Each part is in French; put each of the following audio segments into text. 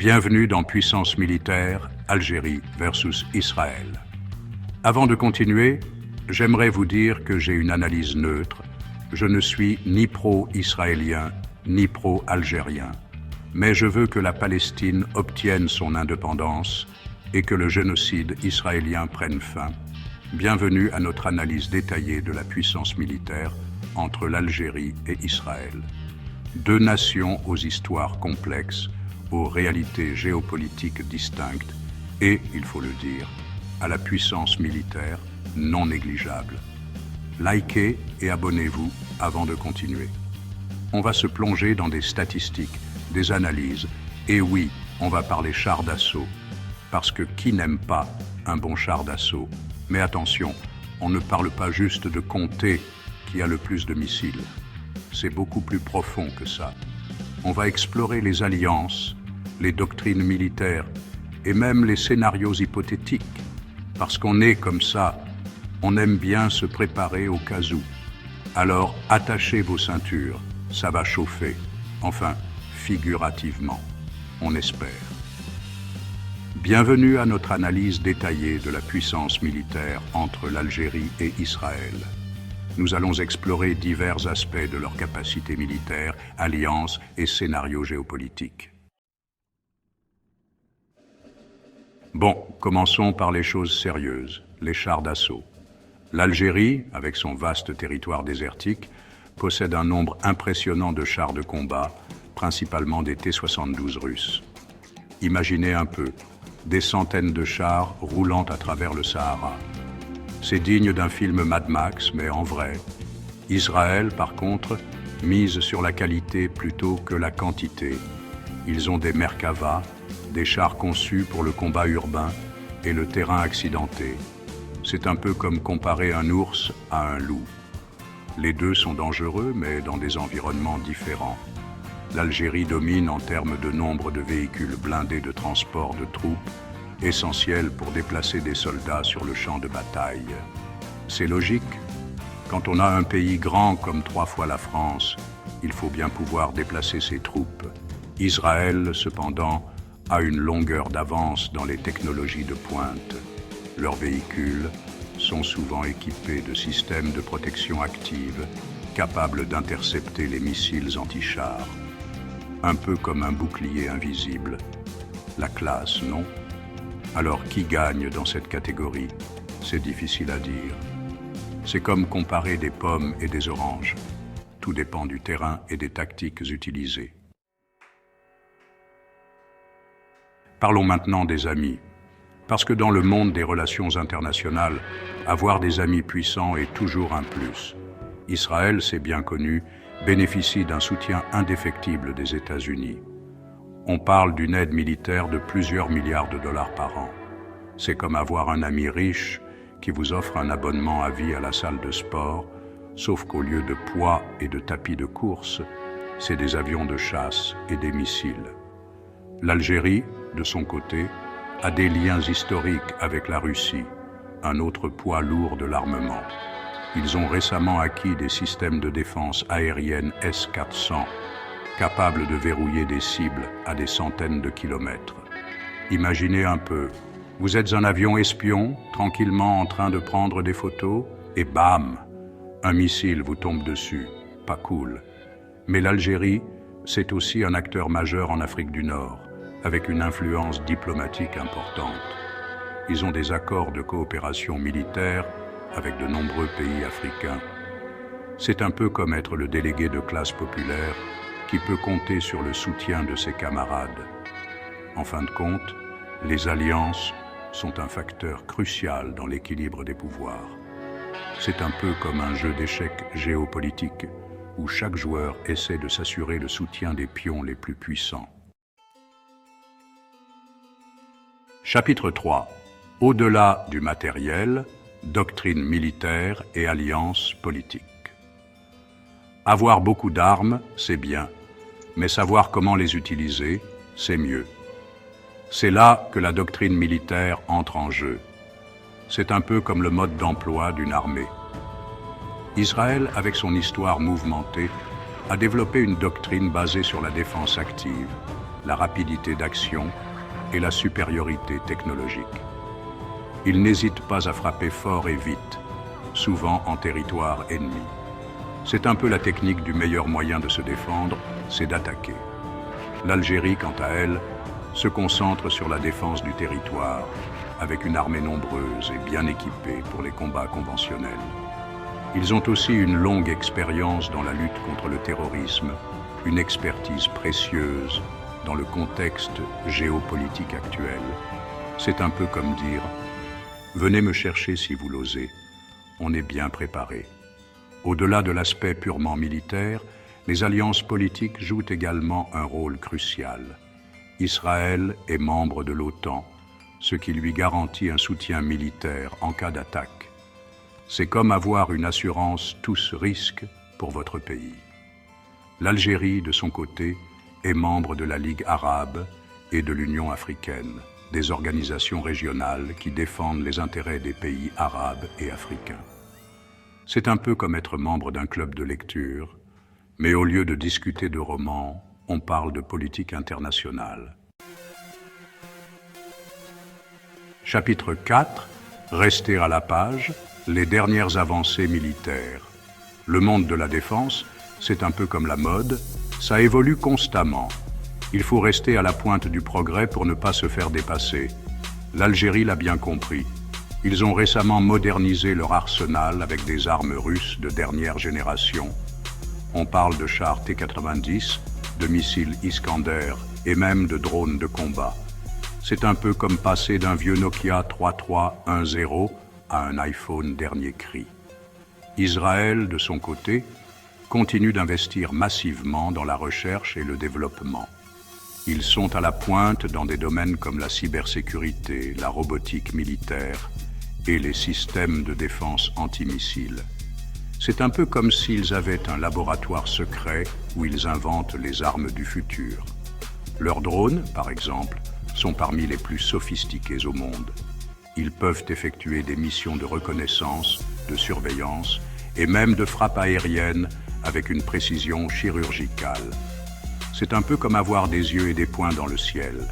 Bienvenue dans Puissance militaire, Algérie versus Israël. Avant de continuer, j'aimerais vous dire que j'ai une analyse neutre. Je ne suis ni pro-israélien, ni pro-algérien. Mais je veux que la Palestine obtienne son indépendance et que le génocide israélien prenne fin. Bienvenue à notre analyse détaillée de la puissance militaire entre l'Algérie et Israël. Deux nations aux histoires complexes, aux réalités géopolitiques distinctes et, il faut le dire, à la puissance militaire non négligeable. Likez et abonnez-vous avant de continuer. On va se plonger dans des statistiques, des analyses, et oui, on va parler chars d'assaut, parce que qui n'aime pas un bon char d'assaut? Mais attention, on ne parle pas juste de compter qui a le plus de missiles. C'est beaucoup plus profond que ça. On va explorer les alliances, les doctrines militaires et même les scénarios hypothétiques. Parce qu'on est comme ça, on aime bien se préparer au cas où. Alors attachez vos ceintures, ça va chauffer. Enfin, figurativement, on espère. Bienvenue à notre analyse détaillée de la puissance militaire entre l'Algérie et Israël. Nous allons explorer divers aspects de leur capacité militaire, alliances et scénarios géopolitiques. Bon, commençons par les choses sérieuses, les chars d'assaut. L'Algérie, avec son vaste territoire désertique, possède un nombre impressionnant de chars de combat, principalement des T-72 russes. Imaginez un peu, des centaines de chars roulant à travers le Sahara. C'est digne d'un film Mad Max, mais en vrai. Israël, par contre, mise sur la qualité plutôt que la quantité. Ils ont des Merkava, des chars conçus pour le combat urbain et le terrain accidenté. C'est un peu comme comparer un ours à un loup. Les deux sont dangereux, mais dans des environnements différents. L'Algérie domine en termes de nombre de véhicules blindés de transport de troupes, essentiels pour déplacer des soldats sur le champ de bataille. C'est logique. Quand on a un pays grand comme 3 fois la France, il faut bien pouvoir déplacer ses troupes. Israël, cependant, a une longueur d'avance dans les technologies de pointe. Leurs véhicules sont souvent équipés de systèmes de protection active, capables d'intercepter les missiles anti-chars. Un peu comme un bouclier invisible. La classe, non? Alors qui gagne dans cette catégorie? C'est difficile à dire. C'est comme comparer des pommes et des oranges. Tout dépend du terrain et des tactiques utilisées. Parlons maintenant des amis. Parce que dans le monde des relations internationales, avoir des amis puissants est toujours un plus. Israël, c'est bien connu, bénéficie d'un soutien indéfectible des États-Unis. On parle d'une aide militaire de plusieurs milliards de dollars par an. C'est comme avoir un ami riche qui vous offre un abonnement à vie à la salle de sport, sauf qu'au lieu de poids et de tapis de course, c'est des avions de chasse et des missiles. L'Algérie, de son côté, a des liens historiques avec la Russie, un autre poids lourd de l'armement. Ils ont récemment acquis des systèmes de défense aérienne S-400, capables de verrouiller des cibles à des centaines de kilomètres. Imaginez un peu, vous êtes un avion espion, tranquillement en train de prendre des photos, et bam, un missile vous tombe dessus. Pas cool. Mais l'Algérie, c'est aussi un acteur majeur en Afrique du Nord, avec une influence diplomatique importante. Ils ont des accords de coopération militaire avec de nombreux pays africains. C'est un peu comme être le délégué de classe populaire qui peut compter sur le soutien de ses camarades. En fin de compte, les alliances sont un facteur crucial dans l'équilibre des pouvoirs. C'est un peu comme un jeu d'échecs géopolitique où chaque joueur essaie de s'assurer le soutien des pions les plus puissants. Chapitre 3. Au-delà du matériel, doctrine militaire et alliances politiques. Avoir beaucoup d'armes, c'est bien, mais savoir comment les utiliser, c'est mieux. C'est là que la doctrine militaire entre en jeu. C'est un peu comme le mode d'emploi d'une armée. Israël, avec son histoire mouvementée, a développé une doctrine basée sur la défense active, la rapidité d'action et la supériorité technologique. Ils n'hésitent pas à frapper fort et vite, souvent en territoire ennemi. C'est un peu la technique du meilleur moyen de se défendre, c'est d'attaquer. L'Algérie, quant à elle, se concentre sur la défense du territoire, avec une armée nombreuse et bien équipée pour les combats conventionnels. Ils ont aussi une longue expérience dans la lutte contre le terrorisme, une expertise précieuse dans le contexte géopolitique actuel. C'est un peu comme dire « Venez me chercher si vous l'osez, on est bien préparé ». Au-delà de l'aspect purement militaire, les alliances politiques jouent également un rôle crucial. Israël est membre de l'OTAN, ce qui lui garantit un soutien militaire en cas d'attaque. C'est comme avoir une assurance tous risques pour votre pays. L'Algérie, de son côté, est membre de la Ligue arabe et de l'Union africaine, des organisations régionales qui défendent les intérêts des pays arabes et africains. C'est un peu comme être membre d'un club de lecture, mais au lieu de discuter de romans, on parle de politique internationale. Chapitre 4. Rester à la page, les dernières avancées militaires. Le monde de la défense, c'est un peu comme la mode, ça évolue constamment. Il faut rester à la pointe du progrès pour ne pas se faire dépasser. L'Algérie l'a bien compris. Ils ont récemment modernisé leur arsenal avec des armes russes de dernière génération. On parle de chars T-90, de missiles Iskander et même de drones de combat. C'est un peu comme passer d'un vieux Nokia 3310 à un iPhone dernier cri. Israël, de son côté, continue d'investir massivement dans la recherche et le développement. Ils sont à la pointe dans des domaines comme la cybersécurité, la robotique militaire et les systèmes de défense antimissiles. C'est un peu comme s'ils avaient un laboratoire secret où ils inventent les armes du futur. Leurs drones, par exemple, sont parmi les plus sophistiqués au monde. Ils peuvent effectuer des missions de reconnaissance, de surveillance et même de frappe aérienne avec une précision chirurgicale. C'est un peu comme avoir des yeux et des poings dans le ciel.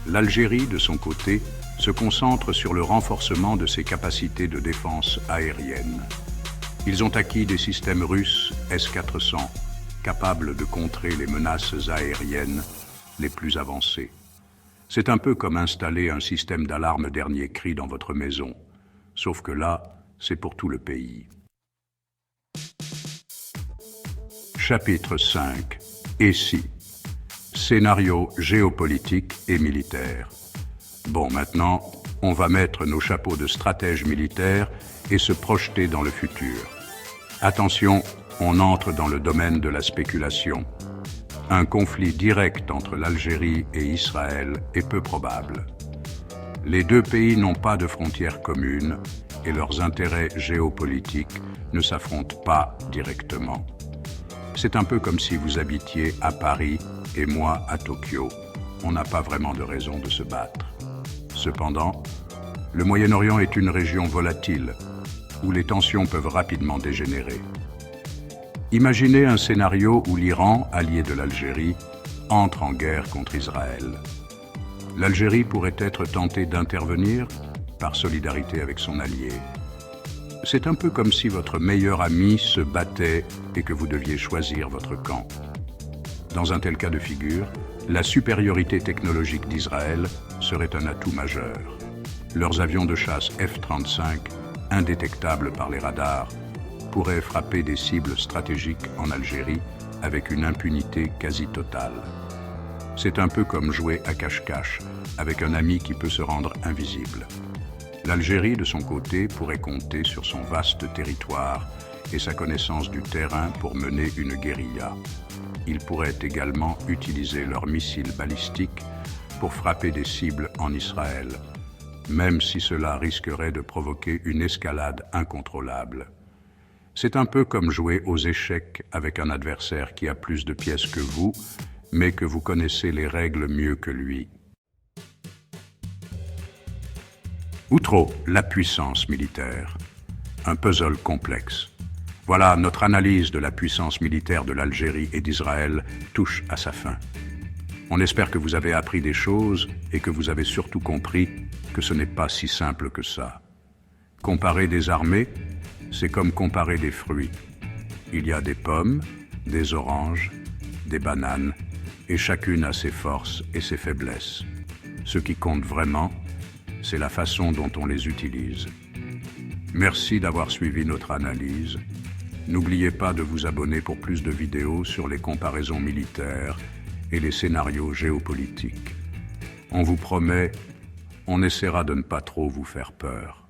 L'Algérie, de son côté, se concentre sur le renforcement de ses capacités de défense aérienne. Ils ont acquis des systèmes russes S-400, capables de contrer les menaces aériennes les plus avancées. C'est un peu comme installer un système d'alarme dernier cri dans votre maison, sauf que là, c'est pour tout le pays. Chapitre 5. Et si? Scénario géopolitique et militaire. Bon, maintenant, on va mettre nos chapeaux de stratège militaire et se projeter dans le futur. Attention, on entre dans le domaine de la spéculation. Un conflit direct entre l'Algérie et Israël est peu probable. Les deux pays n'ont pas de frontières communes et leurs intérêts géopolitiques ne s'affrontent pas directement. C'est un peu comme si vous habitiez à Paris et moi à Tokyo. On n'a pas vraiment de raison de se battre. Cependant, le Moyen-Orient est une région volatile où les tensions peuvent rapidement dégénérer. Imaginez un scénario où l'Iran, allié de l'Algérie, entre en guerre contre Israël. L'Algérie pourrait être tentée d'intervenir par solidarité avec son allié. C'est un peu comme si votre meilleur ami se battait et que vous deviez choisir votre camp. Dans un tel cas de figure, la supériorité technologique d'Israël serait un atout majeur. Leurs avions de chasse F-35, indétectables par les radars, pourraient frapper des cibles stratégiques en Algérie avec une impunité quasi totale. C'est un peu comme jouer à cache-cache avec un ami qui peut se rendre invisible. L'Algérie, de son côté, pourrait compter sur son vaste territoire et sa connaissance du terrain pour mener une guérilla. Ils pourraient également utiliser leurs missiles balistiques pour frapper des cibles en Israël, même si cela risquerait de provoquer une escalade incontrôlable. C'est un peu comme jouer aux échecs avec un adversaire qui a plus de pièces que vous, mais que vous connaissez les règles mieux que lui. Outro, la puissance militaire. Un puzzle complexe. Voilà, notre analyse de la puissance militaire de l'Algérie et d'Israël touche à sa fin. On espère que vous avez appris des choses et que vous avez surtout compris que ce n'est pas si simple que ça. Comparer des armées, c'est comme comparer des fruits. Il y a des pommes, des oranges, des bananes, et chacune a ses forces et ses faiblesses. Ce qui compte vraiment, c'est la façon dont on les utilise. Merci d'avoir suivi notre analyse. N'oubliez pas de vous abonner pour plus de vidéos sur les comparaisons militaires et les scénarios géopolitiques. On vous promet, on essaiera de ne pas trop vous faire peur.